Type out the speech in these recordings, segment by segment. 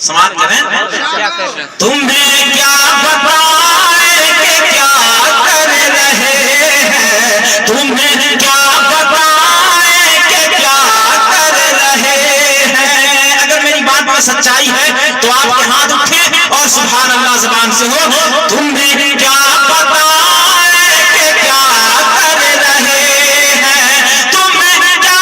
समाज करें। तुम्हें क्या बताएं कि क्या कर रहे हैं, तुम्हें क्या बताएं कि क्या कर रहे हैं। अगर मेरी बात में सच्चाई है तो आपके हाथ उठे और सुभान अल्लाह ज़बान से हो। तुम्हें क्या बताएं कि क्या कर रहे हैं, तुम्हें क्या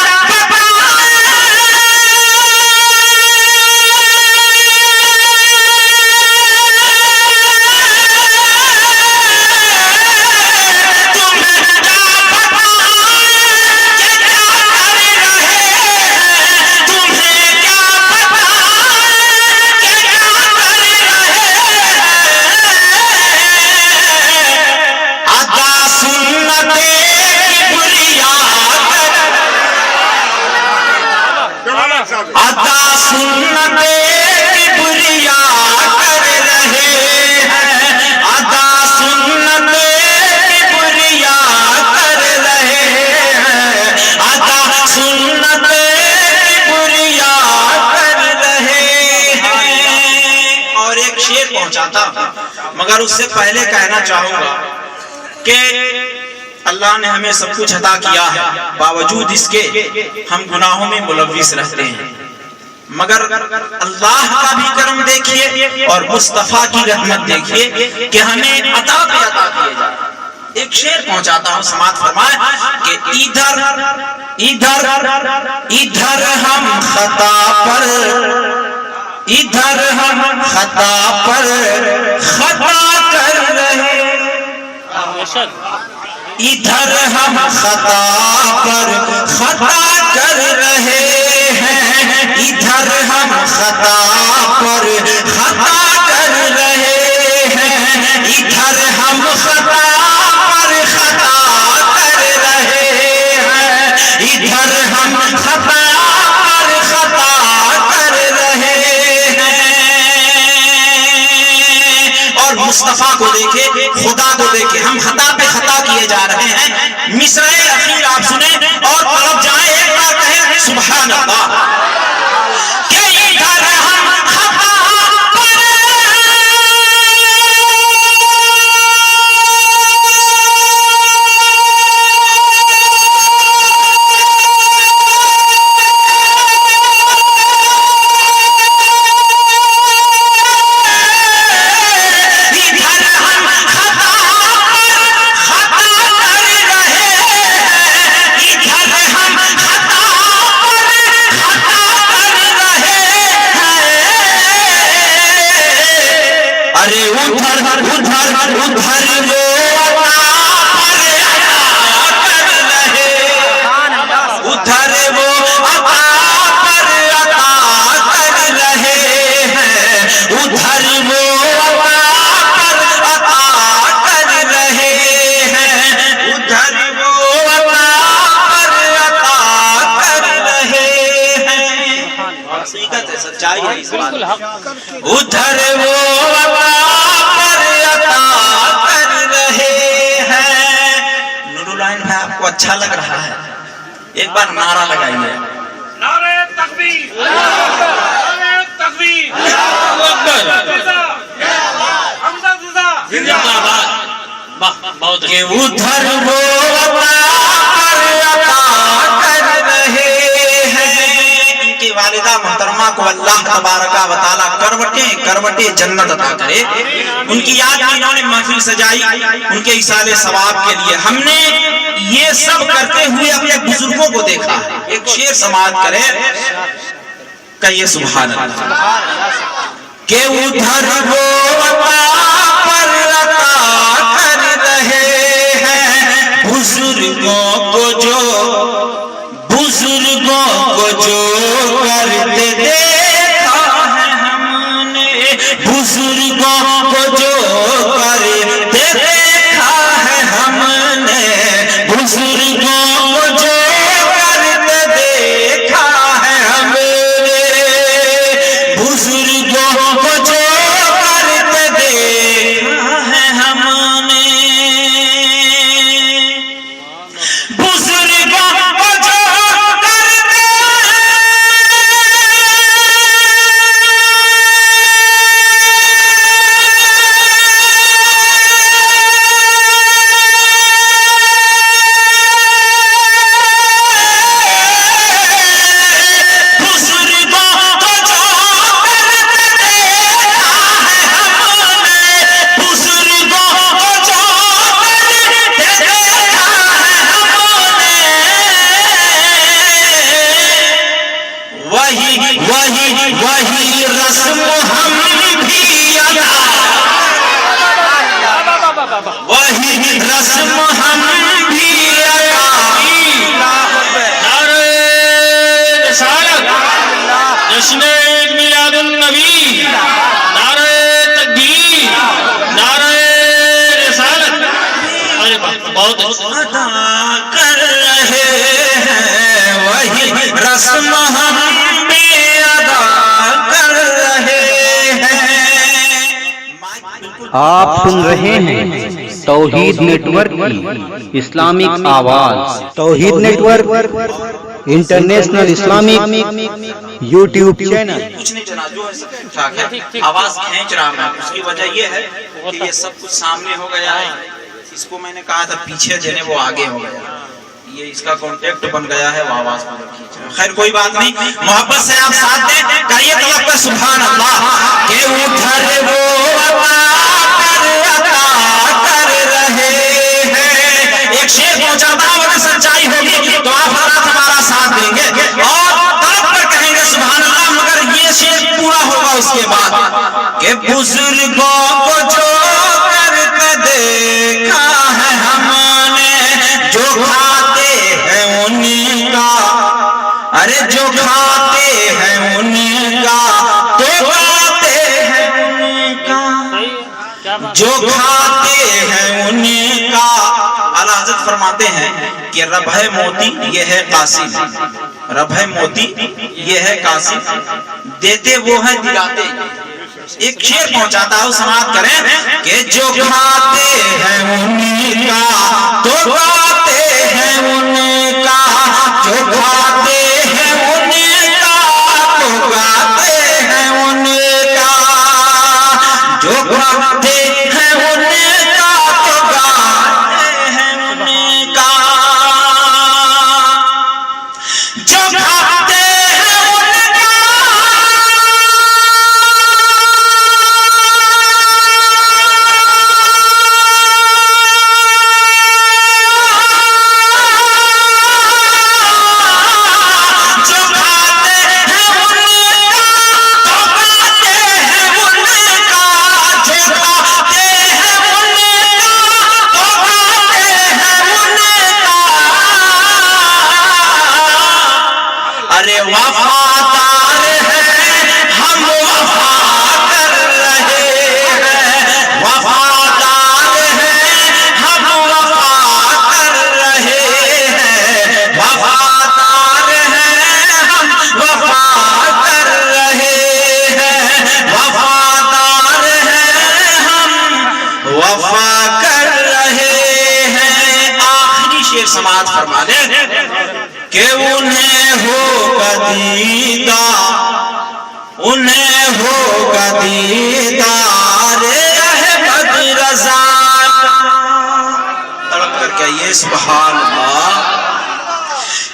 अदा सुन्नते की बुरिया कर रहे हैं, अदा सुन्नते की बुरिया कर रहे हैं, अदा सुन्नते की बुरिया कर रहे हैं। और एक शेर पहुंचाता मगर उससे पहले कहना चाहूंगा कि अल्लाह ने हमें सब कुछ अता किया है, बावजूद इसके हम गुनाहों में मुलव्विस रहते हैं। मगर अल्लाह का भी करम देखिए और मुस्तफा की रहमत देखिए कि हमें अता पे अता किए जाए। एक शेर पहुंचाता हूं, समात फरमाए कि इधर इधर इधर हम खता पर, इधर हम खता पर खता कर रहे, इधर हम खता पर खता कर रहे हैं, इधर हम खता पर खता कर रहे हैं, इधर हम खता पर खता कर रहे हैं, इधर हम खता पर खता कर रहे हैं। और मुस्तफा को देखे, खुदा को देखे, हम खता पे खता किए जा रहे हैं। मिसरे अखीर आप सुने और तरफ जाए, एक बार कहें सुभान अल्लाह। अरे उधर उधर उधर वो कर रहे, उधर वो पर अता कर रहे हैं, उधर वो पर अता कर रहे हैं, उधर वो पर अता कर रहे हैं। हकीकत है, सच्चाई है इस बात में। उधर वो आपको अच्छा लग रहा है, एक बार नारा लगाइए, नारे तकबीर, नारे तकबीर, जिंदाबाद। के उधर वो कर रहे हैं। इनकी वालिदा मोहतरमा को अल्लाह तबारका व तआला करवटे जन्नत अता करे। उनकी याद में इन्होंने महफिल सजाई, उनके इसाले सवाब के लिए। हमने ये सब करते हुए अपने बुजुर्गों को देखा। एक शेर समाज करे, कहिए सुभान अल्लाह। के उधर वो पर अता कर रहे हैं, बुजुर्गों को जो करते देखा है हमने, बुजुर्गों को जो करते देखा है हमने, बुजुर्गों को जो करते देखा है हमने, बुजुर्गों को जो करते देखा है हमने, बुजुर्गों को जो करते वही वही वही रस्म हम भी अदा, वही रस्म हम भी अदा। नारे रिसालत, जश्न मिलादुन नबी, नारे तकबीर, नारे रिसालत। अरे बहुत अदा कर रहे हैं, वही रस्म हम भी अदा कर रहे हैं। आप सुन रहे हैं तौहीद नेटवर्क की इस्लामिक आवाज। Tauheed network international Islamic YouTube channel. कुछ नहीं जना, जो है सब ठीक ठाक है। आवाज खींच रहा मैं, उसकी वजह ये है कि ये सब कुछ सामने हो गया है। इसको मैंने कहा था पीछे देने, वो आगे हो गया, ये इसका कॉन्टेक्ट बन गया है, वो आवाज को खींच रहा है। खैर कोई बात नहीं, मोहब्बत से आप साथ दें, करिए तवक्कुल सुभान अल्लाह। के उधर वो कर रहे हैं। एक शेर पहुंचाता हूं, अगर सच्चाई होगी तो आप हमारा साथ देंगे और तड़प कर कहेंगे सुभान अल्लाह, मगर ये शेर पूरा होगा उसके बाद। के बुजुर्गों को जो करते देखा है हमने, जो खाते हैं उनका, अरे जो खाते हैं उनका तो खाते हैं उनका, जो खाते हैं उनका। आला हज़रत फरमाते हैं कि रब है मोती ये है कासिम, रब है मोती ये है कासिम, देते वो है दिलाते। एक शेर पहुंचाता हूं, समाप्त करें कि जो खाते हैं उनका तो खाते हैं उनका, जो खाते हैं उनका तो खाते हैं उनका, जो खाते हैं उनका तो खाते हैं उनका, जो खाते हैं उनका अरे वफादार हैं हम, वफा कर रहे हैं, वफादार हैं हम, वफा कर रहे हैं, वफादार हैं हम, वफा कर रहे हैं, वफादार हैं हम, वफा कर रहे हैं। आखिरी शेर समाज फरमा दे कि उन्हें होगा दीदार, उन्हें होगा दीदार अहमद रज़ा का। तड़प कर कहिए सुभान अल्लाह।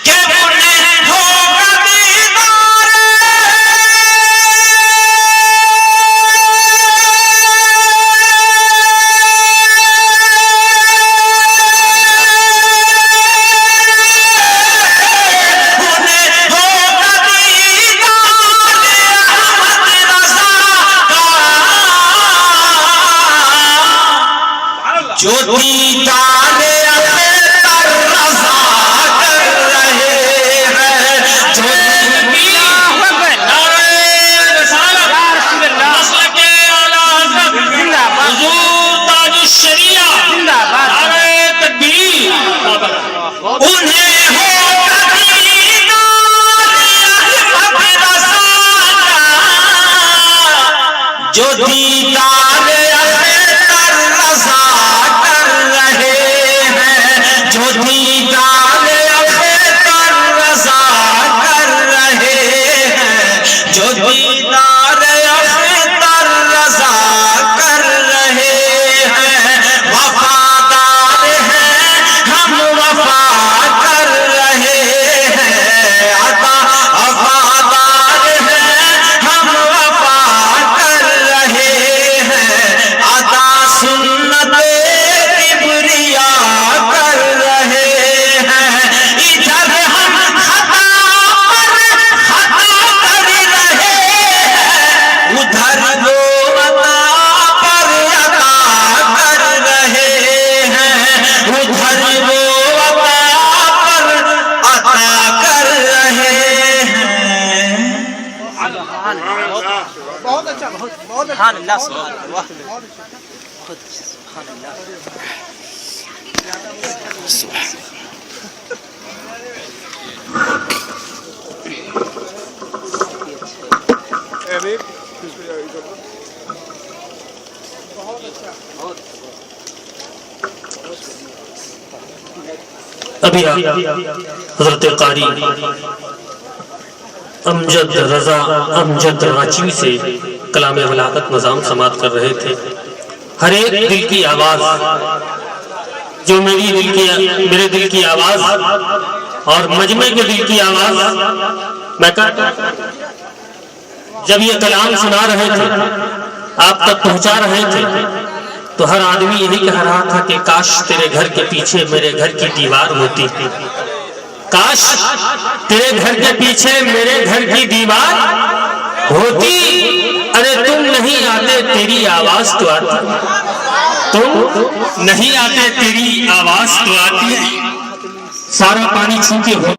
कि उन्हें होगा दीदार जो दीदार अहमद रज़ा कर रहे हैं, जो उन्हें होगा दीदार अहमद रज़ा का, जो दीदार अहमद रज़ा कर रहे सुभान अल्लाह, सुभान अल्लाह, सुभान अल्लाह। अभी हजरत कारी अमजद रजा अमजद रांची से कलाम वलागत निजाम समाप्त कर रहे थे। हर एक दिल की आवाज, जो मेरे दिल की आवाज और मजमे के दिल की आवाज, मैं जब ये कलाम सुना रहे थे, आप तक पहुंचा रहे थे, तो हर आदमी यही कह रहा था कि काश तेरे घर के पीछे मेरे घर की दीवार होती, काश तेरे घर के पीछे मेरे घर की दीवार होती। अरे तुम नहीं आते तेरी आवाज तो आती, तुम नहीं आते तेरी आवाज तो आती। सारा पानी छू के